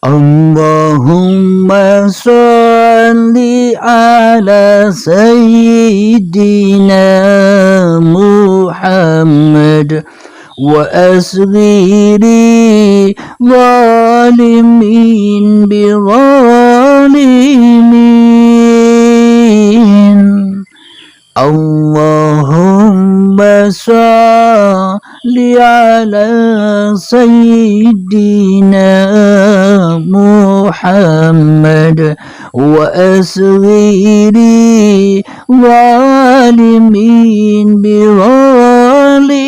Allahumma salli ala sayyidina Muhammad wa asghiri zalimin bi zalimin. Allahumma salli ala sayyidina Muhammad wa asghiri zalimin bi zalimin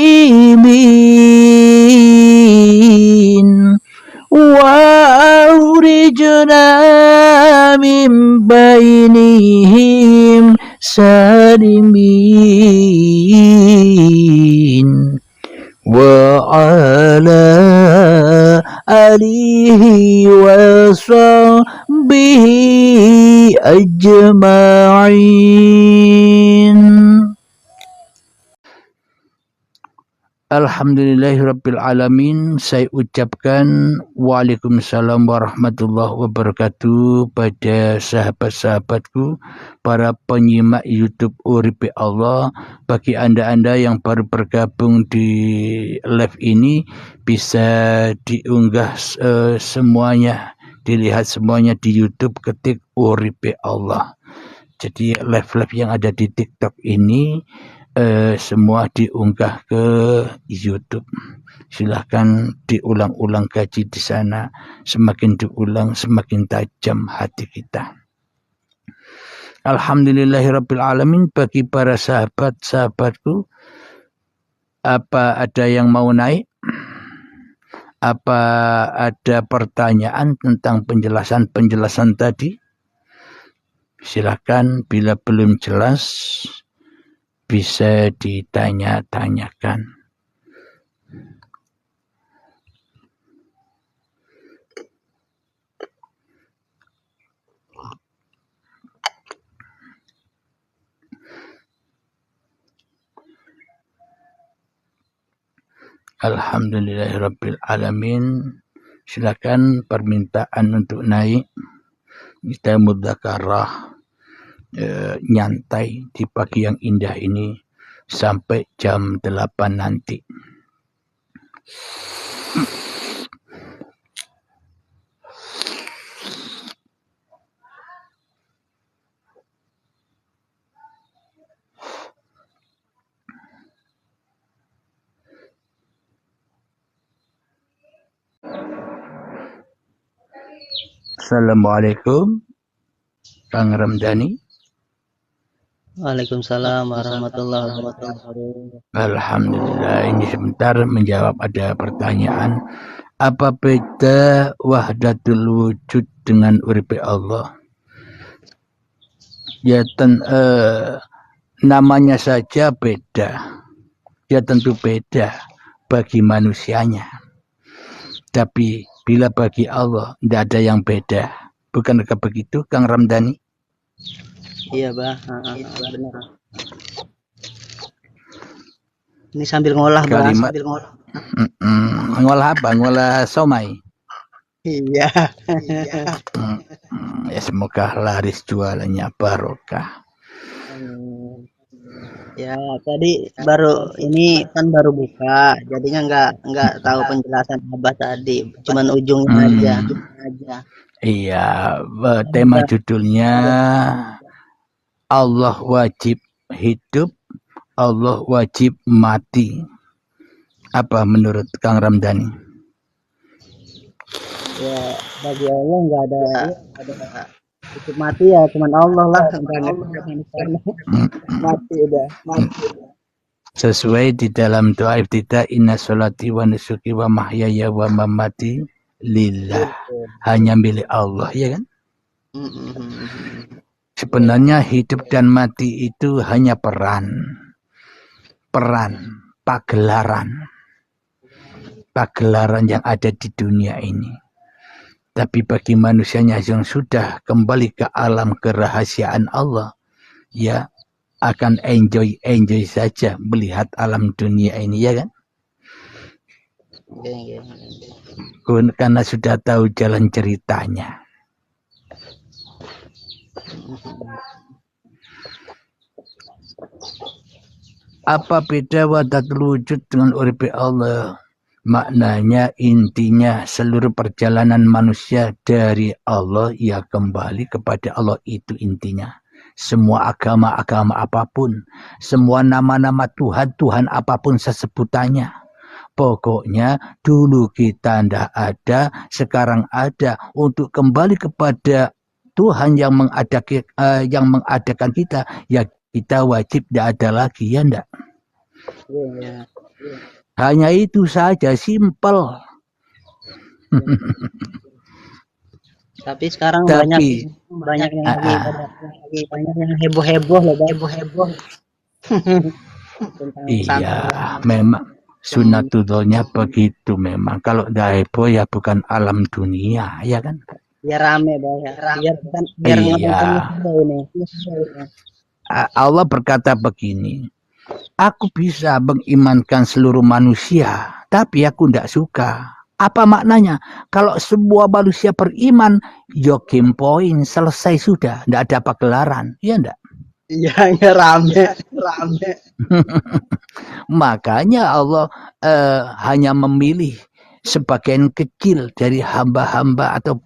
wa akhrijna min bainihim salimin wa ala alihi wa sahbihi ajma'in. Alhamdulillahirabbil alamin. Saya ucapkan waalaikumsalam warahmatullahi wabarakatuh pada sahabat-sahabatku, para penyimak YouTube Uripe Allah. Bagi anda-anda yang baru bergabung di live ini, bisa diunggah semuanya, dilihat semuanya di YouTube, ketik Uripe Allah. Jadi live-live yang ada di TikTok ini semua diunggah ke YouTube. Silahkan diulang-ulang kaji di sana. Semakin diulang, semakin tajam hati kita. Alhamdulillahirabbil alamin. Bagi para sahabat-sahabatku, apa ada yang mau naik? Apa ada pertanyaan tentang penjelasan-penjelasan tadi? Silahkan, bila belum jelas bisa ditanya-tanyakan. Alhamdulillahirabbil alamin. Silakan permintaan untuk naik. Kita mudzakarah nyantai di pagi yang indah ini sampai jam 8 nanti. Assalamualaikum Kang Ramdhani. Waalaikumsalam warahmatullahi wabarakatuh. Alhamdulillah, ini sebentar menjawab ada pertanyaan. Apa beda wahdatul wujud dengan uripe Allah? Ya namanya saja beda. Ya tentu beda bagi manusianya. Tapi bila bagi Allah tidak ada yang beda. Bukankah begitu Kang Ramdhani? Iya, Bah. Benar. Ini sambil ngolah, Bah. Sambil ngolah. Ngolah apa? Ngolah somai? Iya. Ya semoga laris jualannya, barokah. Ya, tadi ini kan baru buka, jadinya nggak tahu penjelasan Abah tadi, cuman ujungnya aja. Iya, tema judulnya Allah wajib hidup, Allah wajib mati. Apa menurut Kang Ramdhani? Ya, bagi Allah nggak ada hidup mati, ya cuman Allah lah, mati udah. Sesuai di dalam doa iftitah, inna sholati wa nusuki wa mahyaya wa mamati lillah, hanya milik Allah, ya kan? Sebenarnya hidup dan mati itu hanya peran, pagelaran yang ada di dunia ini. Tapi bagi manusianya yang sudah kembali ke alam kerahasiaan Allah, ya akan enjoy saja melihat alam dunia ini, ya kan? Karena sudah tahu jalan ceritanya. Apa beda wahdatul wujud dengan uripe Allah? Maknanya, intinya seluruh perjalanan manusia dari Allah ya kembali kepada Allah, itu intinya. Semua agama-agama apapun, semua nama-nama Tuhan apapun sesebutannya. Pokoknya dulu kita ndak ada, sekarang ada. Untuk kembali kepada Tuhan yang mengadakan kita, ya kita wajib ndak ada lagi, ya ndak? Iya. Hanya itu saja, simpel. Tapi sekarang banyak yang lagi banyak yang heboh loh, heboh. Iya, memang sunatullahnya begitu memang. Kalau udah heboh ya bukan alam dunia, ya kan? Biar rame, biar iya. Allah berkata begini, aku bisa mengimankan seluruh manusia, tapi aku tidak suka. Apa maknanya? Kalau semua manusia beriman, yo game point, selesai sudah, tidak ada pagelaran, ya enggak? Iya, rame. Makanya Allah hanya memilih sebagian kecil dari hamba-hamba atau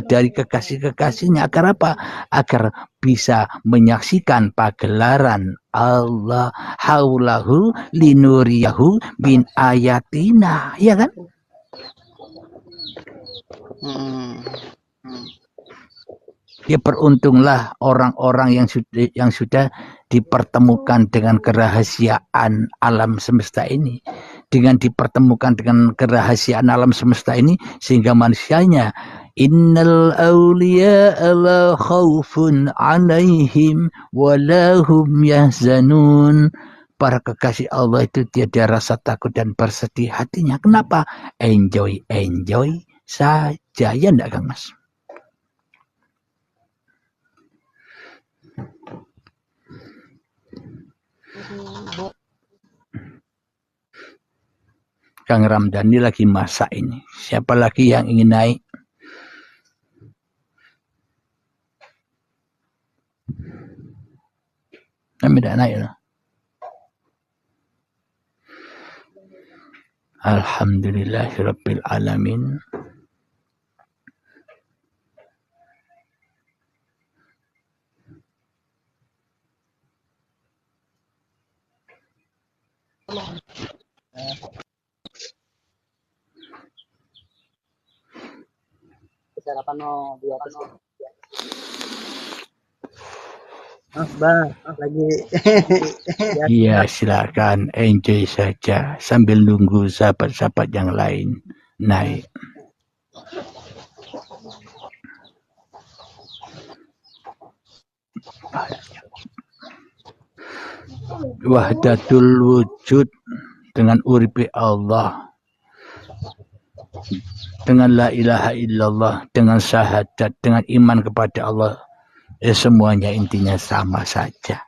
dari kekasih-kekasihnya. Agar apa? Agar bisa menyaksikan pagelaran Allah haulahu linuriyahu bin ayatina, ya kan? Ya, beruntunglah orang-orang yang sudah dipertemukan dengan kerahasiaan alam semesta ini. Dengan dipertemukan dengan kerahasiaan alam semesta ini, sehingga manusianya, innal awliya la khawfun alaihim walahum yahzanun. Para kekasih Allah itu tiada rasa takut dan bersedih hatinya. Kenapa? Enjoy saja, ya enggak Kang Mas? Kang Ramdhani lagi masak ini. Siapa lagi yang ingin naik? Kami tidak naik loh. Alhamdulillahirabbil alamin. Sarapan di atas. Bang, lagi. Iya, silakan enjoy saja sambil nunggu sahabat-sahabat yang lain naik. Wahdatul wujud dengan uripi Allah, dengan la ilaha illallah, dengan syahadat, dengan iman kepada Allah, semuanya intinya sama saja.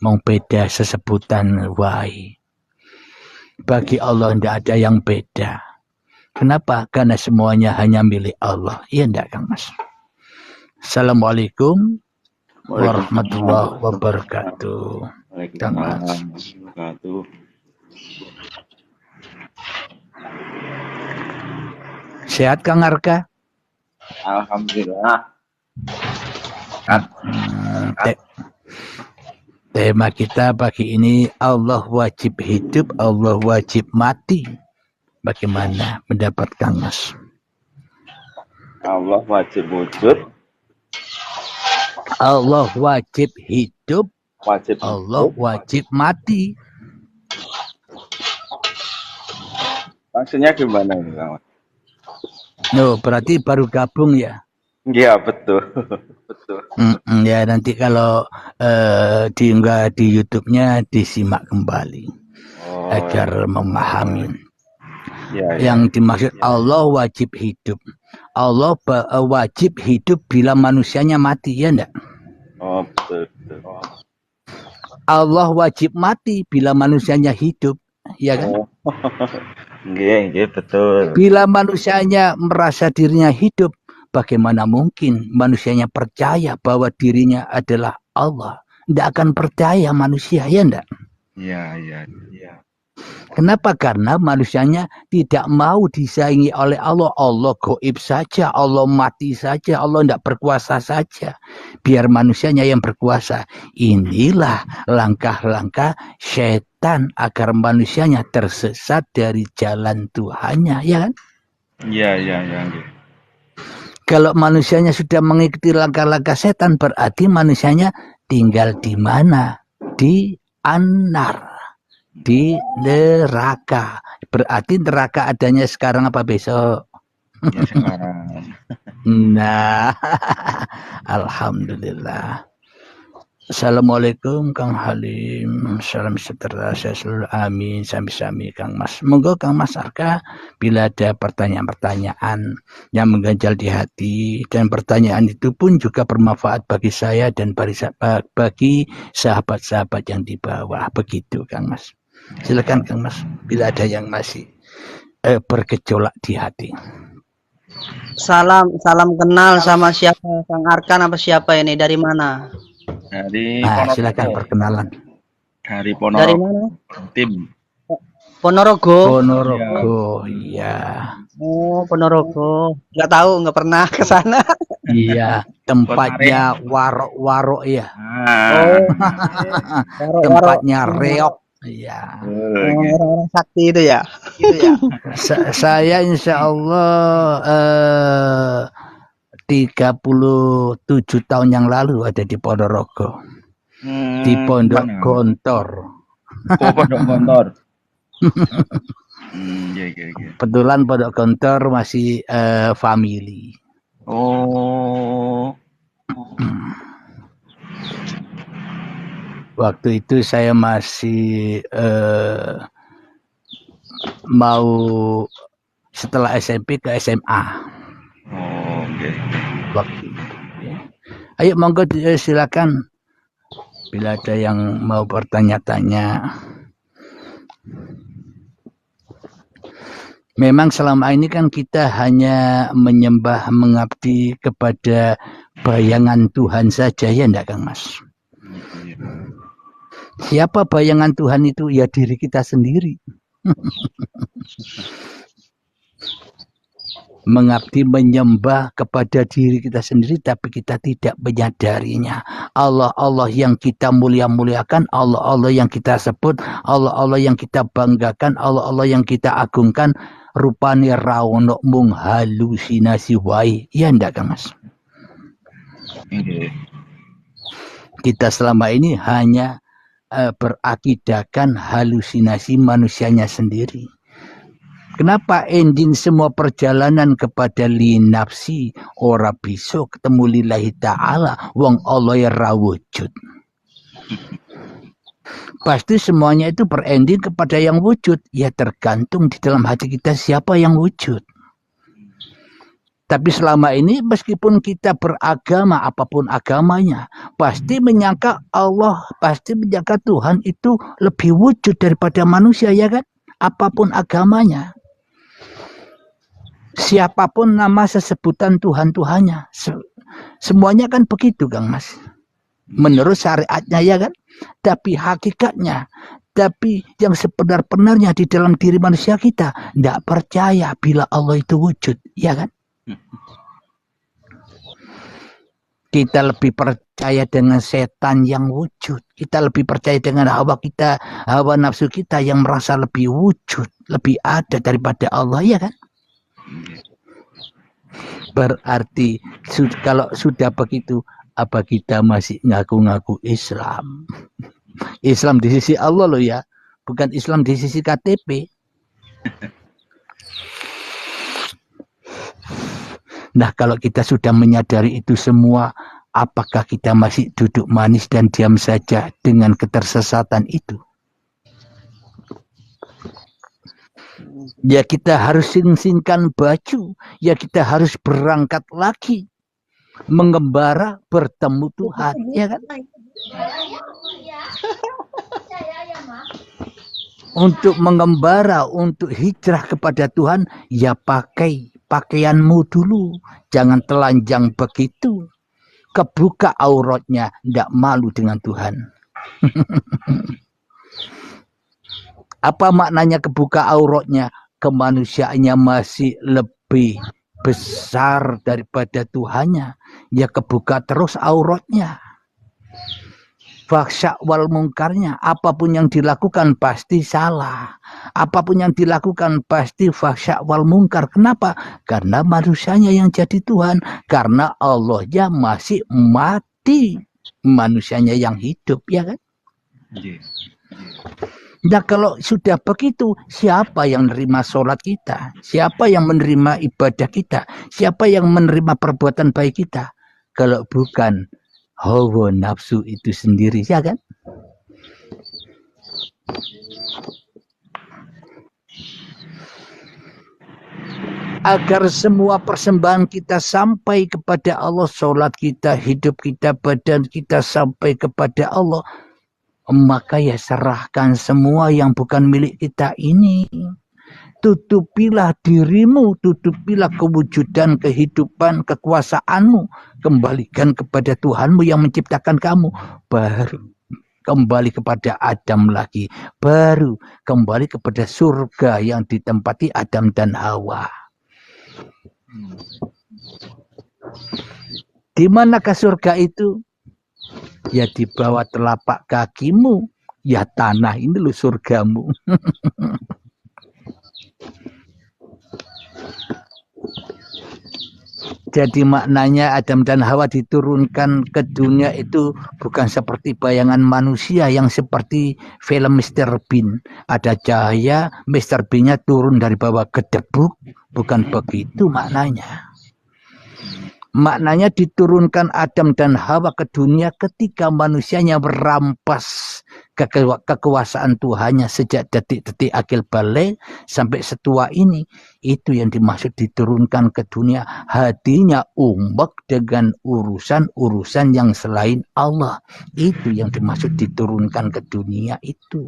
Mau beda sesebutan wae. Bagi Allah tidak ada yang beda. Kenapa? Karena semuanya hanya milik Allah. Iya enggak Kang Mas? Assalamualaikum warahmatullahi wabarakatuh. Kang Mas. Sehat Kang Arka? Alhamdulillah. Tema kita pagi ini, Allah wajib hidup, Allah wajib mati. Bagaimana pendapat Kang Mas? Allah wajib wujud. Allah wajib hidup, Allah wajib mati. Maksudnya gimana ini Kang Mas? No, berarti baru gabung ya? Iya, betul. Betul. Ya, nanti kalau diunggah di YouTube-nya disimak kembali agar memahami. Yang dimaksud Allah wajib hidup. Allah wajib hidup bila manusianya mati, ya enggak? Oh, betul. Allah wajib mati bila manusianya hidup, ya kan? Nggih, betul. Bila manusianya merasa dirinya hidup, bagaimana mungkin manusianya percaya bahwa dirinya adalah Allah? Tidak akan percaya manusia, ya enggak? Iya. Kenapa? Karena manusianya tidak mau disaingi oleh Allah. Allah gaib saja, Allah mati saja, Allah tidak berkuasa saja. Biar manusianya yang berkuasa. Inilah langkah-langkah setan agar manusianya tersesat dari jalan Tuhannya, ya kan? Iya, nggih. Kalau manusianya sudah mengikuti langkah-langkah setan, berarti manusianya tinggal di mana? Di anar. Di neraka. Berarti neraka adanya sekarang apa besok? Ya sekarang. Nah, alhamdulillah. Assalamualaikum Kang Halim. Salam sejahtera saya selalu, amin. Sami-sami Kang Mas. Monggo Kang Mas Arka, bila ada pertanyaan-pertanyaan yang mengganjal di hati, dan pertanyaan itu pun juga bermanfaat bagi saya dan bagi sahabat-sahabat yang di bawah. Begitu Kang Mas. Silakan Kang Mas, bila ada yang masih bergejolak di hati. Salam kenal sama siapa? Kang Arkan apa siapa ini? Dari mana? Dari silakan perkenalan. Dari Dari mana? Tim. Ponorogo. Ponorogo, iya. Oh, Ponorogo. Nggak tahu, nggak pernah ke sana. Iya, tempatnya warok-warok ya. Tempatnya reok. Iya. Orang-orang sakti itu ya. Saya insya Allah 37 tahun yang lalu ada di Ponorogo. Di Pondok Gontor. Oh, Pondok Gontor. Kebetulan Pondok Gontor masih family. Oh. Waktu itu saya masih mau setelah SMP ke SMA. Oh, okay. Waktu itu. Ya. Ayo monggo silakan bila ada yang mau bertanya-tanya. Memang selama ini kan kita hanya menyembah, mengabdi kepada bayangan Tuhan saja, ya enggak Kang Mas? Siapa bayangan Tuhan itu? Ya diri kita sendiri. Mengabdi, menyembah kepada diri kita sendiri, tapi kita tidak menyadarinya. Allah yang kita muliakan, Allah yang kita sebut, Allah yang kita banggakan, Allah yang kita agungkan, rupanya rawono mung halusinasi wae. Ya enggak Kang Mas? Kita selama ini hanya berakidahkan halusinasi manusianya sendiri. Kenapa ending semua perjalanan kepada linafsi ora bisa ketemu lillahi ta'ala wong Allah ya rawujud. Pasti semuanya itu berending kepada yang wujud. Ya tergantung di dalam hati kita siapa yang wujud. Tapi selama ini meskipun kita beragama apapun agamanya, pasti menyangka Allah, pasti menyangka Tuhan itu lebih wujud daripada manusia, ya kan? Apapun agamanya. Siapapun nama sesebutan Tuhan-Tuhannya. Semuanya kan begitu Kang Mas. Menurut syariatnya, ya kan? Tapi hakikatnya, tapi yang sebenar-benarnya di dalam diri manusia kita tidak percaya bila Allah itu wujud, ya kan? Kita lebih percaya dengan setan yang wujud. Kita lebih percaya dengan hawa nafsu kita yang merasa lebih wujud, lebih ada daripada Allah, ya kan? Berarti kalau sudah begitu, apa kita masih ngaku-ngaku Islam? Islam di sisi Allah loh ya, bukan Islam di sisi KTP. Nah, kalau kita sudah menyadari itu semua, apakah kita masih duduk manis dan diam saja dengan ketersesatan itu? Ya kita harus sing-singkan baju, ya kita harus berangkat lagi, mengembara bertemu Tuhan, ya kan? untuk mengembara, untuk hijrah kepada Tuhan, ya pakai pakaianmu dulu. Jangan telanjang begitu. Kebuka auratnya, tidak malu dengan Tuhan. Apa maknanya kebuka auratnya? Kemanusiaannya masih lebih besar daripada Tuhannya. Ya kebuka terus auratnya. Fahsya wal mungkarnya, apapun yang dilakukan pasti salah. Apapun yang dilakukan pasti fahsya wal mungkar. Kenapa? Karena manusianya yang jadi Tuhan. Karena Allahnya masih mati. Manusianya yang hidup, ya kan? Nah kalau sudah begitu, siapa yang menerima sholat kita? Siapa yang menerima ibadah kita? Siapa yang menerima perbuatan baik kita? Kalau bukan hawa nafsu itu sendiri, ya kan? Agar semua persembahan kita sampai kepada Allah, sholat kita, hidup kita, badan kita sampai kepada Allah, maka ya serahkan semua yang bukan milik kita ini. Tutupilah dirimu, tutupilah kewujudan, kehidupan, kekuasaanmu. Kembalikan kepada Tuhanmu yang menciptakan kamu. Baru kembali kepada Adam lagi. Baru kembali kepada surga yang ditempati Adam dan Hawa. Di manakah surga itu? Ya di bawah telapak kakimu. Ya tanah ini loh surgamu. Jadi maknanya Adam dan Hawa diturunkan ke dunia itu bukan seperti bayangan manusia yang seperti film Mr. Bean. Ada cahaya, Mr. Bean-nya turun dari bawah kedebuk. Bukan begitu maknanya. Maknanya diturunkan Adam dan Hawa ke dunia ketika manusianya merampas kekuasaan Tuhannya sejak detik-detik akil balik sampai setua ini. Itu yang dimaksud diturunkan ke dunia. Hatinya umbak dengan urusan-urusan yang selain Allah. Itu yang dimaksud diturunkan ke dunia itu.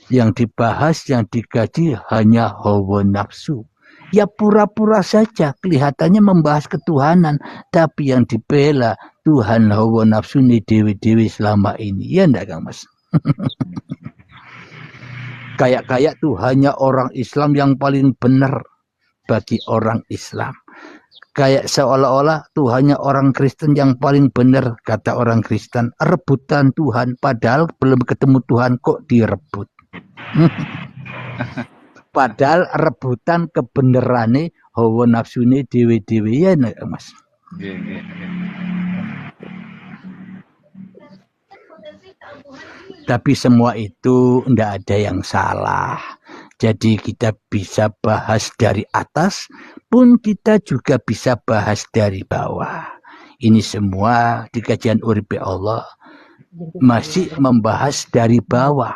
Yang dibahas, yang digaji hanya hawa nafsu. Ya pura-pura saja kelihatannya membahas ketuhanan, tapi yang dibela Tuhan hawa nafsu ini dewi-dewi selama ini. Ya enggak Kang Mas? Kayak Tuhannya orang Islam yang paling benar bagi orang Islam. Kayak seolah-olah Tuhannya orang Kristen yang paling benar, kata orang Kristen. Rebutan Tuhan, padahal belum ketemu Tuhan kok direbut. Padahal rebutan kebenerane hawa nafsune dewe-dewe ya nek Mas. Tapi semua itu ndak ada yang salah. Jadi kita bisa bahas dari atas pun kita juga bisa bahas dari bawah. Ini semua di kajian Uripe Allah masih membahas dari bawah.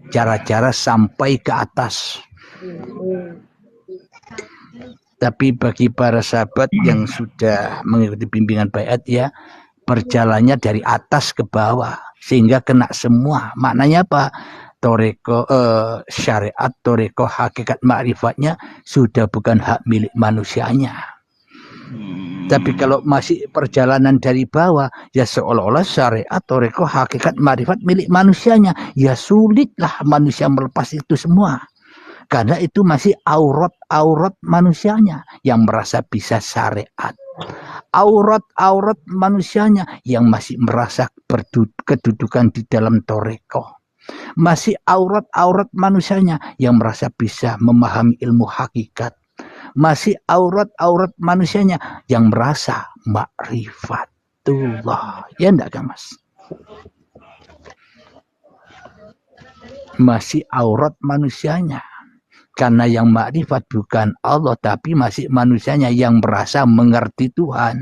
Cara-cara sampai ke atas. Tapi bagi para sahabat yang sudah mengikuti bimbingan baiat ya, berjalannya dari atas ke bawah sehingga kena semua. Maknanya apa? Toreko syariat, toreko hakikat ma'rifatnya sudah bukan hak milik manusianya. Tapi kalau masih perjalanan dari bawah, ya seolah-olah syariat, toreko, hakikat, marifat milik manusianya. Ya sulitlah manusia melepas itu semua. Karena itu masih aurat-aurat manusianya yang merasa bisa syariat. Aurat-aurat manusianya yang masih merasa kedudukan di dalam toreko. Masih aurat-aurat manusianya yang merasa bisa memahami ilmu hakikat. Masih aurat-aurat manusianya yang merasa ma'rifatullah. Ya enggak Kang Mas? Masih aurat manusianya. Karena yang ma'rifat bukan Allah, tapi masih manusianya yang merasa mengerti Tuhan.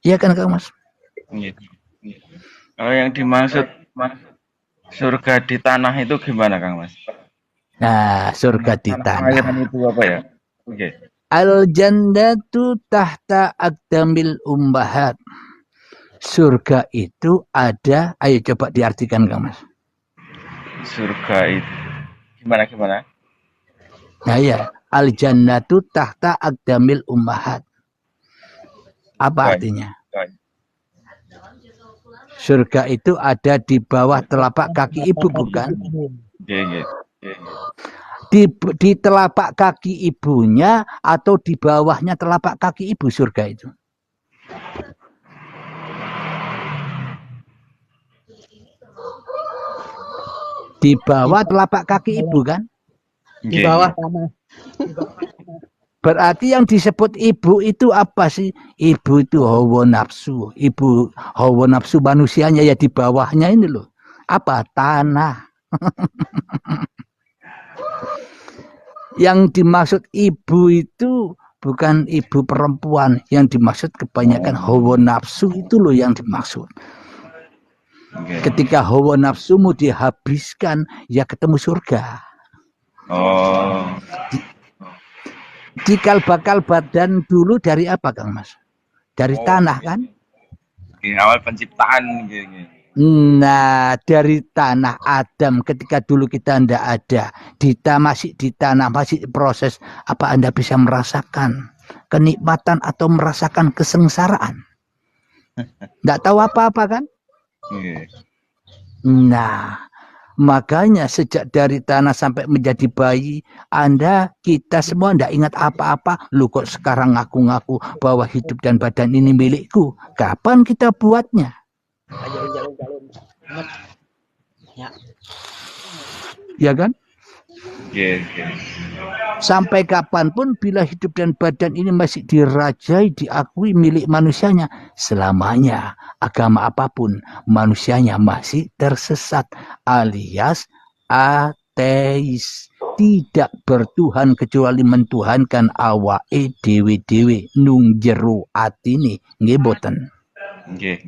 Iya kan Kang Mas? Kalau yang dimaksud surga di tanah itu gimana Kang Mas? Nah, surga di tanah. Akhiran itu apa ya? Al jannatu tahta aqdamil ummahat. surga itu ada, ayo coba diartikan Kang Mas. Surga itu gimana? Nah ya, al jannatu tahta aqdamil ummahat. Apa artinya? Surga itu ada di bawah telapak kaki ibu, bukan? Di telapak kaki ibunya atau di bawahnya telapak kaki ibu surga itu? Di bawah telapak kaki ibu kan? Di bawah tanah. Berarti yang disebut ibu itu apa sih? Ibu itu hawa nafsu. Ibu hawa nafsu manusianya ya di bawahnya ini loh. Apa? Tanah. Yang dimaksud ibu itu bukan ibu perempuan. Yang dimaksud kebanyakan hawa nafsu itu loh yang dimaksud. Ketika hawa nafsumu dihabiskan, ya ketemu surga. Oh. Cikal bakal badan dulu dari apa Kang Mas? Dari tanah kan? Di awal penciptaan gitu. Nah, dari tanah Adam ketika dulu kita ndak ada, masih di tanah, masih proses, apa Anda bisa merasakan kenikmatan atau merasakan kesengsaraan? Ndak tahu apa-apa kan? Nah, makanya sejak dari tanah sampai menjadi bayi, kita semua ndak ingat apa-apa. Lu kok sekarang ngaku-ngaku bahwa hidup dan badan ini milikku? Kapan kita buatnya? Ya kan? Sampai kapanpun bila hidup dan badan ini masih dirajai, diakui milik manusianya, selamanya agama apapun manusianya masih tersesat alias ateis, tidak bertuhan kecuali mentuhankan awake dewe-dewe nung jero atine nggih boten. Nggih.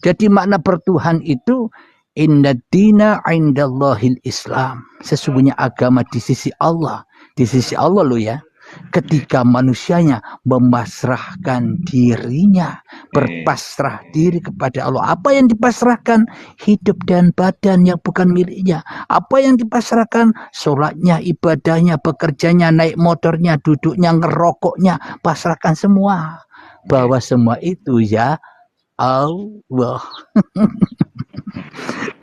Jadi makna bertuhan itu inna dina indallahil Islam. Sesungguhnya agama di sisi Allah. Di sisi Allah loh ya. Ketika manusianya memasrahkan dirinya. Berpasrah diri kepada Allah. Apa yang dipasrahkan? Hidup dan badan yang bukan miliknya. Apa yang dipasrahkan? Sholatnya, ibadahnya, bekerjanya, naik motornya, duduknya, ngerokoknya. Pasrahkan semua. Bahwa semua itu ya Allah.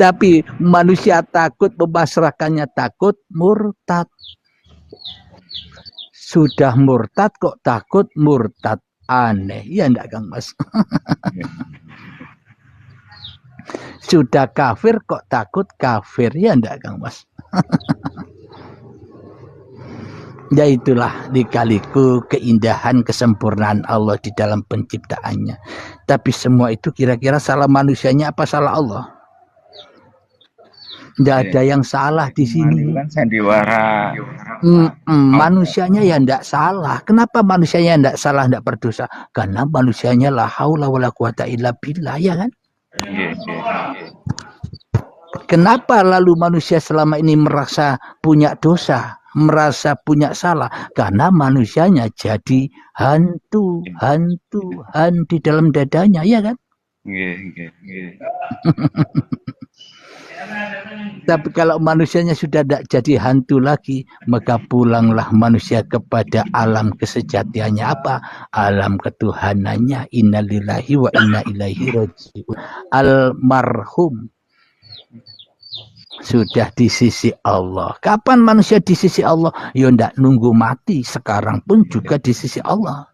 Tapi manusia takut, memasrahkannya takut, murtad. Sudah murtad kok takut murtad. Aneh, ya enggak Kang Mas? Sudah kafir kok takut kafir, ya enggak Kang Mas? Ya itulah dikaliku keindahan kesempurnaan Allah di dalam penciptaannya. Tapi semua itu kira-kira salah manusianya apa salah Allah? Tidak ada yang salah di sini. Kan sandiwara. Manusianya ya tidak salah. Kenapa manusianya tidak salah, tidak berdosa? Karena manusianya la haula wala quwata illa billah, ya kan? Kenapa lalu manusia selama ini merasa punya dosa, merasa punya salah? Karena manusianya jadi hantu di dalam dadanya, ya kan? Tapi kalau manusianya sudah tidak jadi hantu lagi, maka pulanglah manusia kepada alam kesejatiannya. Apa? Alam ketuhanannya. Innalillahi wa inna ilaihi raji'un. Almarhum sudah di sisi Allah. Kapan manusia di sisi Allah? Ya ndak nunggu mati, sekarang pun juga di sisi Allah.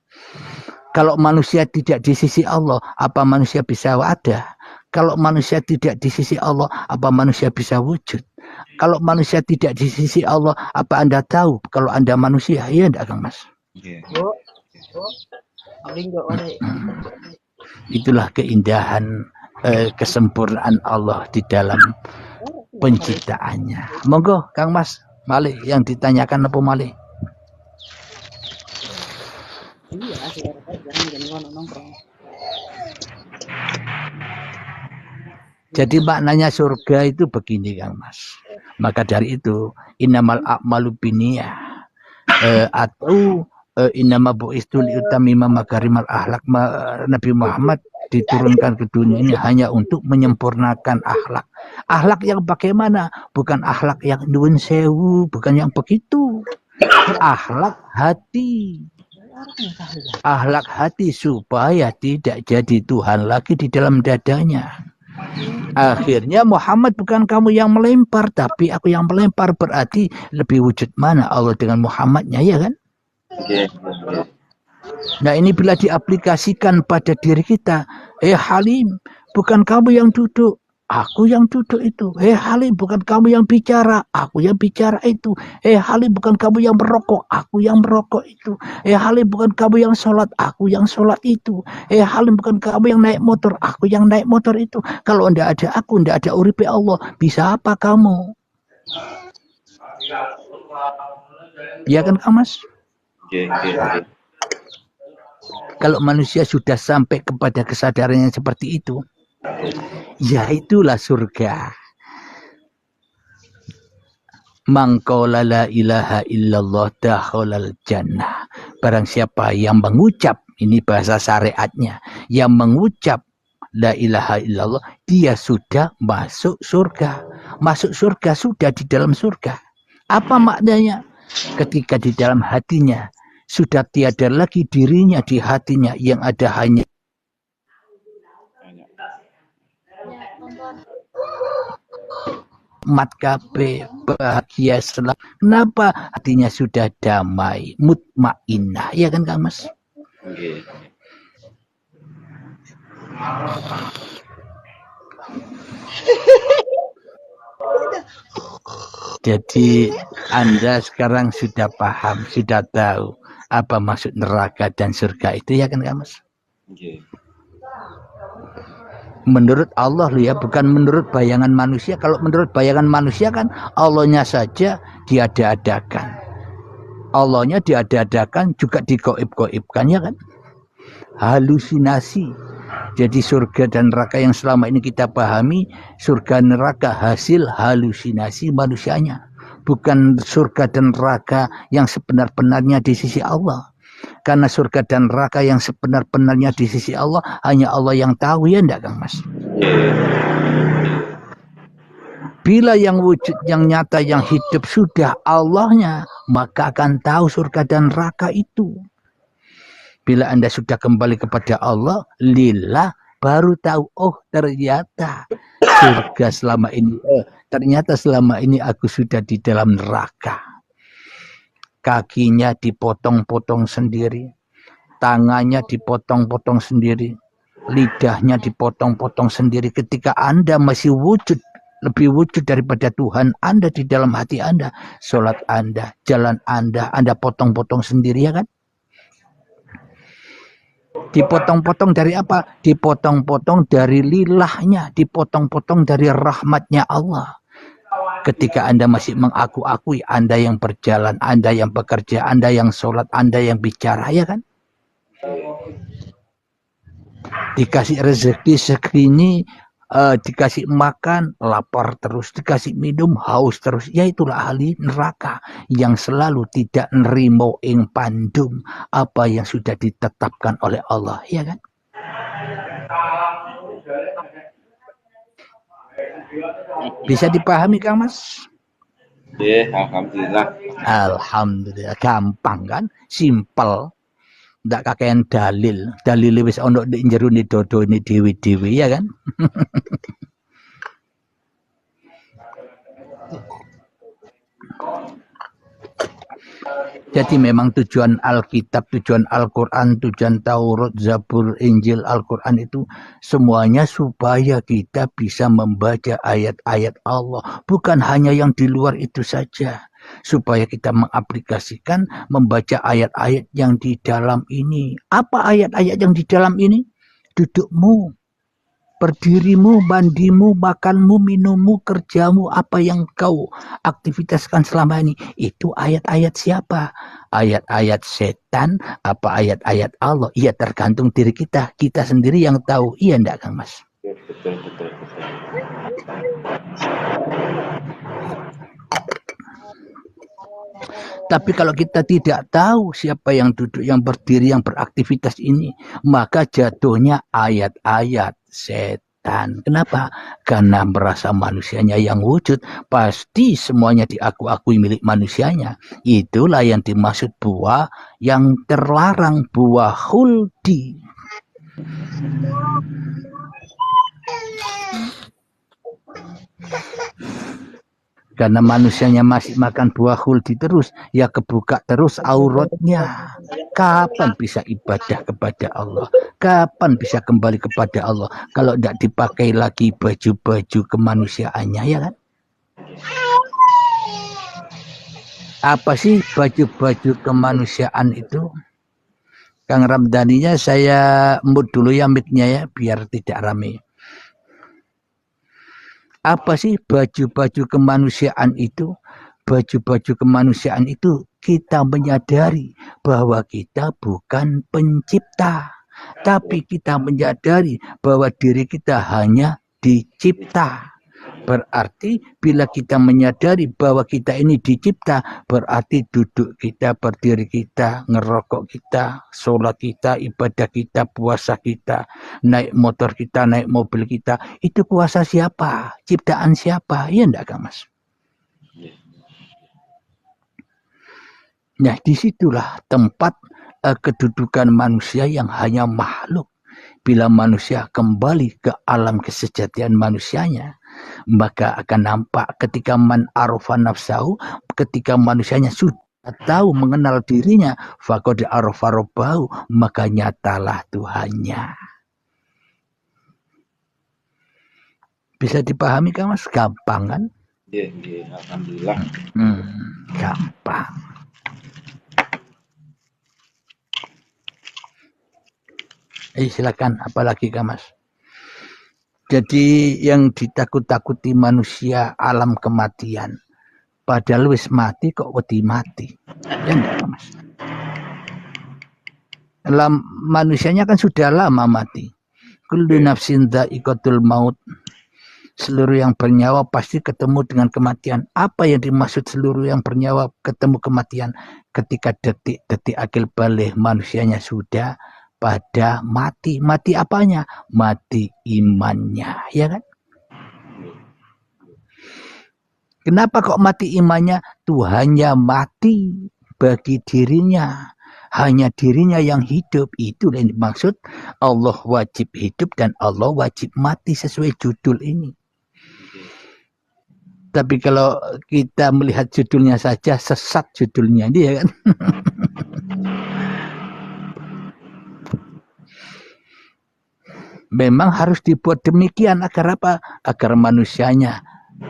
Kalau manusia tidak di sisi Allah, apa manusia bisa ada? Kalau manusia tidak di sisi Allah, apa manusia bisa wujud? Kalau manusia tidak di sisi Allah, apa Anda tahu kalau Anda manusia? Iya enggak Kang Mas? Itulah keindahan kesempurnaan Allah di dalam penciptaannya. Monggo Kang Mas, malih yang ditanyakan apa malih? Jadi maknanya surga itu begini Kang Mas. Maka dari itu innamal a'malu binniyah atau innama bu'istu liutamima makarimal akhlak. Nabi Muhammad diturunkan ke dunia ini hanya untuk menyempurnakan akhlak. Akhlak yang bagaimana? Bukan akhlak yang nuwun sewu, bukan yang begitu. Akhlak hati. Akhlak hati supaya tidak jadi Tuhan lagi di dalam dadanya. Akhirnya Muhammad bukan kamu yang melempar, tapi aku yang melempar. Berarti lebih wujud mana Allah dengan Muhammadnya, ya kan? Nah, ini bila diaplikasikan pada diri kita, Halim, bukan kamu yang duduk, aku yang duduk itu. Halim, bukan kamu yang bicara, aku yang bicara itu. Halim, bukan kamu yang merokok, aku yang merokok itu. Halim, bukan kamu yang sholat, aku yang sholat itu. Halim, bukan kamu yang naik motor, aku yang naik motor itu. Kalau ndak ada aku, ndak ada uripe Allah, bisa apa kamu? Ya kan, Mas? Kalau manusia sudah sampai kepada kesadaran yang seperti itu, ya itulah surga. Man qala la ilaha illallah dakhalal jannah. Barang siapa yang mengucap, ini bahasa syariatnya, yang mengucap la ilaha illallah, dia sudah masuk surga. Masuk surga, sudah di dalam surga. Apa maknanya? Ketika di dalam hatinya sudah tiada lagi dirinya di hatinya, yang ada hanya mat kabe, bahagia selalu. Kenapa? Hatinya sudah damai, mutmainnah, ya kan Kang Mas? Jadi Anda sekarang sudah paham, sudah tahu apa maksud neraka dan surga itu, ya kan Kang Mas? Menurut Allah ya, bukan menurut bayangan manusia. Kalau menurut bayangan manusia kan Allahnya saja diada-adakan. Allahnya diada-adakan juga digoib-goibkan, ya kan? Halusinasi. Jadi surga dan neraka yang selama ini kita pahami, surga neraka hasil halusinasi manusianya. Bukan surga dan neraka yang sebenar-benarnya di sisi Allah. Karena surga dan neraka yang sebenar-benarnya di sisi Allah hanya Allah yang tahu, ya enggak Kang Mas? Bila yang wujud, yang nyata, yang hidup sudah Allahnya, maka akan tahu surga dan neraka itu. Bila Anda sudah kembali kepada Allah, lillah, baru tahu, oh ternyata surga selama ini, ternyata selama ini aku sudah di dalam neraka. Kakinya dipotong-potong sendiri, tangannya dipotong-potong sendiri, lidahnya dipotong-potong sendiri. Ketika Anda masih wujud, lebih wujud daripada Tuhan Anda di dalam hati Anda, sholat Anda, jalan Anda potong-potong sendiri, ya kan? Dipotong-potong dari apa? Dipotong-potong dari lilahnya, dipotong-potong dari rahmatnya Allah. Ketika Anda masih mengaku-akui, Anda yang berjalan, Anda yang bekerja, Anda yang sholat, Anda yang bicara, ya kan? Dikasih rezeki segini, dikasih makan, lapar terus, dikasih minum, haus terus. Ya itulah ahli neraka yang selalu tidak nerimo ing pandum apa yang sudah ditetapkan oleh Allah, ya kan? Bisa dipahami Kang Mas? Alhamdulillah. Alhamdulillah, gampang kan? Simpel. Ndak kakean dalil. Dalil wis ono ndek jero ni dodo ini dewi-dewi, ya kan? Jadi memang tujuan Alkitab, tujuan Al-Quran, tujuan Taurat, Zabur, Injil, Al-Quran itu semuanya supaya kita bisa membaca ayat-ayat Allah. Bukan hanya yang di luar itu saja. Supaya kita mengaplikasikan, membaca ayat-ayat yang di dalam ini. Apa ayat-ayat yang di dalam ini? Dudukmu, berdirimu, mandimu, makanmu, minummu, kerjamu, apa yang kau aktivitaskan selama ini, itu ayat-ayat siapa? Ayat-ayat setan, apa ayat-ayat Allah? Iya, tergantung diri kita. Kita sendiri yang tahu. Iya enggak Kang Mas? Betul. Tapi kalau kita tidak tahu siapa yang duduk, yang berdiri, yang beraktivitas ini, maka jatuhnya ayat-ayat setan. Kenapa? Karena merasa manusianya yang wujud, pasti semuanya diakui milik manusianya. Itulah yang dimaksud buah yang terlarang, buah khuldi. Karena manusianya masih makan buah khuldi terus, ya kebuka terus auratnya. Kapan bisa ibadah kepada Allah? Kapan bisa kembali kepada Allah? Kalau tidak dipakai lagi baju-baju kemanusiaannya, ya kan? Apa sih baju-baju kemanusiaan itu? Kang Ramdhaninya saya mute dulu ya mic-nya ya, biar tidak rame. Apa sih baju-baju kemanusiaan itu? Baju-baju kemanusiaan itu kita menyadari bahwa kita bukan pencipta, tapi kita menyadari bahwa diri kita hanya dicipta. Berarti bila kita menyadari bahwa kita ini dicipta, berarti duduk kita, berdiri kita, ngerokok kita, sholat kita, ibadah kita, puasa kita, naik motor kita, naik mobil kita, itu kuasa siapa? Ciptaan siapa? Iya enggak Kang Mas? Nah disitulah tempat kedudukan manusia yang hanya makhluk. Bila manusia kembali ke alam kesejatian manusianya, maka akan nampak ketika man arafa nafsahu, ketika manusianya sudah tahu mengenal dirinya, faqad arafa rabbahu, maka nyatalah Tuhannya. Bisa dipahami kan Mas? Gampang kan? Iya, alhamdulillah. Gampang. Silakan, apalagi Kak Mas? Jadi yang ditakut-takuti manusia alam kematian. Padahal wis mati kok wedi mati. Ya enggak Mas? Manusianya kan sudah lama mati. Kullu nafsin dha'iqatul maut. Seluruh yang bernyawa pasti ketemu dengan kematian. Apa yang dimaksud seluruh yang bernyawa ketemu kematian? Ketika detik-detik akil balik manusianya sudah pada mati. Mati apanya? Mati imannya, ya kan? Kenapa kok mati imannya? Tuhannya mati bagi dirinya. Hanya dirinya yang hidup. Itu yang dimaksud Allah wajib hidup dan Allah wajib mati sesuai judul ini. Tapi kalau kita melihat judulnya saja, sesat judulnya dia kan. Memang harus dibuat demikian agar apa? Agar manusianya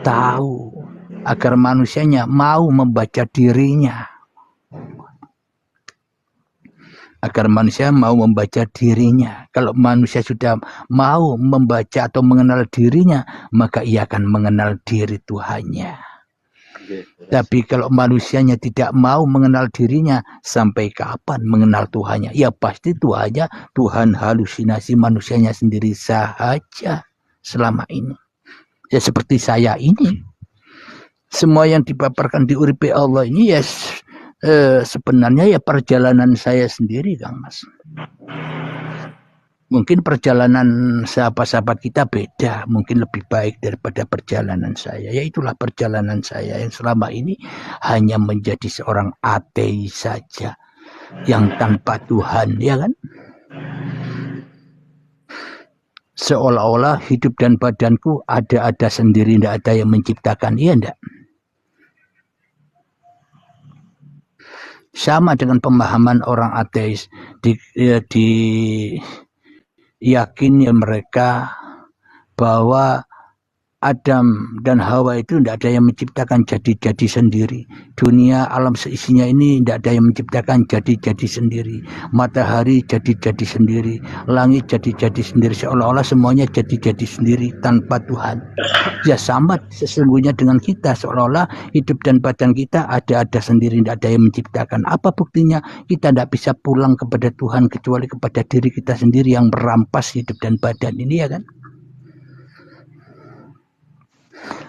tahu, agar manusianya mau membaca dirinya. Agar manusia mau membaca dirinya. Kalau manusia sudah mau membaca atau mengenal dirinya, maka ia akan mengenal diri Tuhannya. Tapi kalau manusianya tidak mau mengenal dirinya, sampai kapan mengenal Tuhannya? Ya pasti Tuhannya, Tuhan halusinasi manusianya sendiri saja selama ini. Ya seperti saya ini. Semua yang dipaparkan di uripe Allah ini ya sebenarnya ya perjalanan saya sendiri Kang Mas. Mungkin perjalanan sahabat-sahabat kita beda, mungkin lebih baik daripada perjalanan saya. Ya itulah perjalanan saya yang selama ini hanya menjadi seorang ateis saja, yang tanpa Tuhan, ya kan? Seolah-olah hidup dan badanku ada sendiri, tidak ada yang menciptakan, iya enggak? Sama dengan pemahaman orang ateis yakin ya mereka bahwa Adam dan Hawa itu tidak ada yang menciptakan jadi-jadi sendiri. Dunia alam seisinya ini tidak ada yang menciptakan jadi-jadi sendiri. Matahari jadi-jadi sendiri. Langit jadi-jadi sendiri. Seolah-olah semuanya jadi-jadi sendiri tanpa Tuhan. Ya sama sesungguhnya dengan kita. Seolah-olah hidup dan badan kita ada sendiri. Tidak ada yang menciptakan. Apa buktinya? Kita tidak bisa pulang kepada Tuhan kecuali kepada diri kita sendiri yang merampas hidup dan badan ini, ya kan?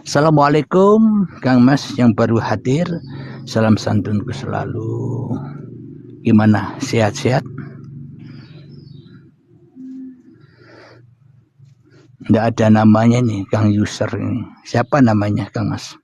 Assalamualaikum Kang Mas yang baru hadir. Salam santunku selalu. Gimana? Sehat-sehat? Nggak ada namanya nih Kang User ini. Siapa namanya Kang Mas?